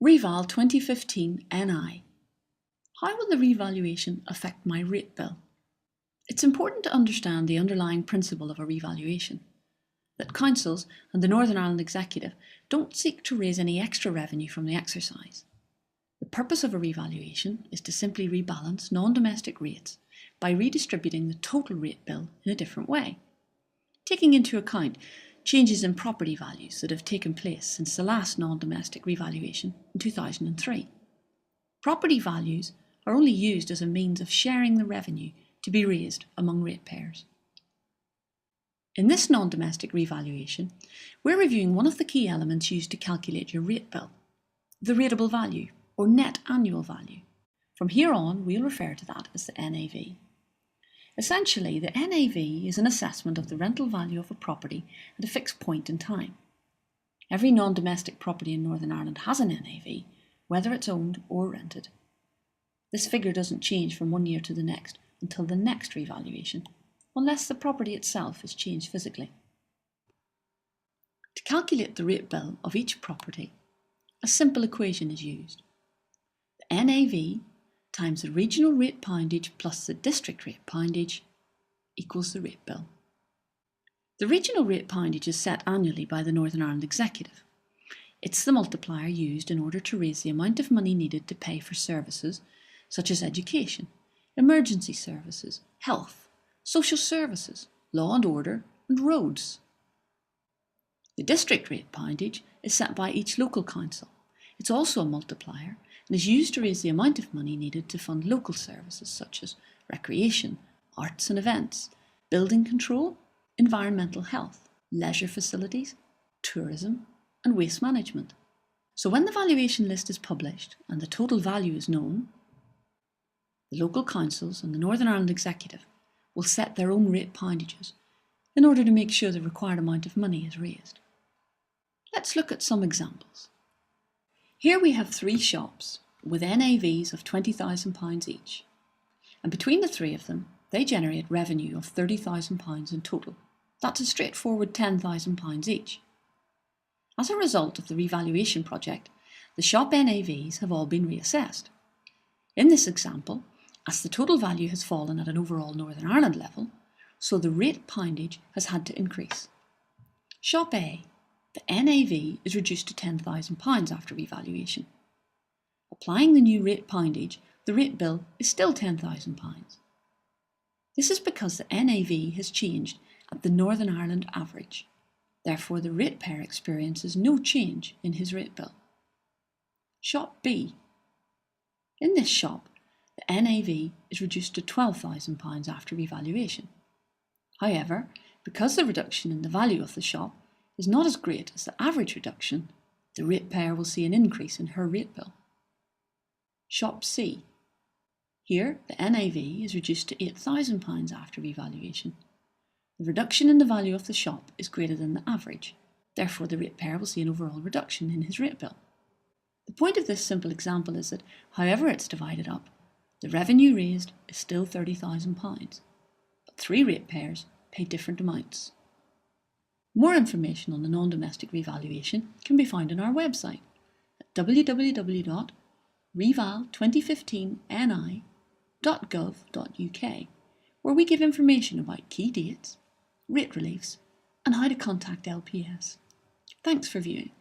Reval 2015 NI. How will the revaluation affect my rate bill? It's important to understand the underlying principle of a revaluation, that councils and the Northern Ireland Executive don't seek to raise any extra revenue from the exercise. The purpose of a revaluation is to simply rebalance non-domestic rates by redistributing the total rate bill in a different way, taking into account changes in property values that have taken place since the last non-domestic revaluation in 2003. Property values are only used as a means of sharing the revenue to be raised among ratepayers. In this non-domestic revaluation, we're reviewing one of the key elements used to calculate your rate bill, the rateable value or net annual value. From here on, we'll refer to that as the NAV. Essentially, the NAV is an assessment of the rental value of a property at a fixed point in time. Every non-domestic property in Northern Ireland has an NAV, whether it's owned or rented. This figure doesn't change from one year to the next until the next revaluation, unless the property itself is changed physically. To calculate the rate bill of each property, a simple equation is used. The NAV times the regional rate poundage plus the district rate poundage equals the rate bill. The regional rate poundage is set annually by the Northern Ireland Executive. It's the multiplier used in order to raise the amount of money needed to pay for services such as education, emergency services, health, social services, law and order, and roads. The district rate poundage is set by each local council. It's also a multiplier and is used to raise the amount of money needed to fund local services such as recreation, arts and events, building control, environmental health, leisure facilities, tourism and waste management. So when the valuation list is published and the total value is known, the local councils and the Northern Ireland Executive will set their own rate poundages in order to make sure the required amount of money is raised. Let's look at some examples. Here we have three shops with NAVs of £20,000 each, and between the three of them they generate revenue of £30,000 in total. That's a straightforward £10,000 each. As a result of the revaluation project, the shop NAVs have all been reassessed. In this example, as the total value has fallen at an overall Northern Ireland level, so the rate poundage has had to increase. Shop A, the NAV is reduced to £10,000 after revaluation. Applying the new rate poundage, the rate bill is still £10,000. This is because the NAV has changed at the Northern Ireland average. Therefore, the ratepayer experiences no change in his rate bill. Shop B. In this shop, the NAV is reduced to £12,000 after revaluation. However, because the reduction in the value of the shop is not as great as the average reduction, the ratepayer will see an increase in her rate bill. Shop C. Here, the NAV is reduced to £8,000 after revaluation. The reduction in the value of the shop is greater than the average, therefore the ratepayer will see an overall reduction in his rate bill. The point of this simple example is that, however it's divided up, the revenue raised is still £30,000, but three ratepayers pay different amounts. More information on the non-domestic revaluation can be found on our website at www.reval2015ni.gov.uk, where we give information about key dates, rate reliefs, and how to contact LPS. Thanks for viewing.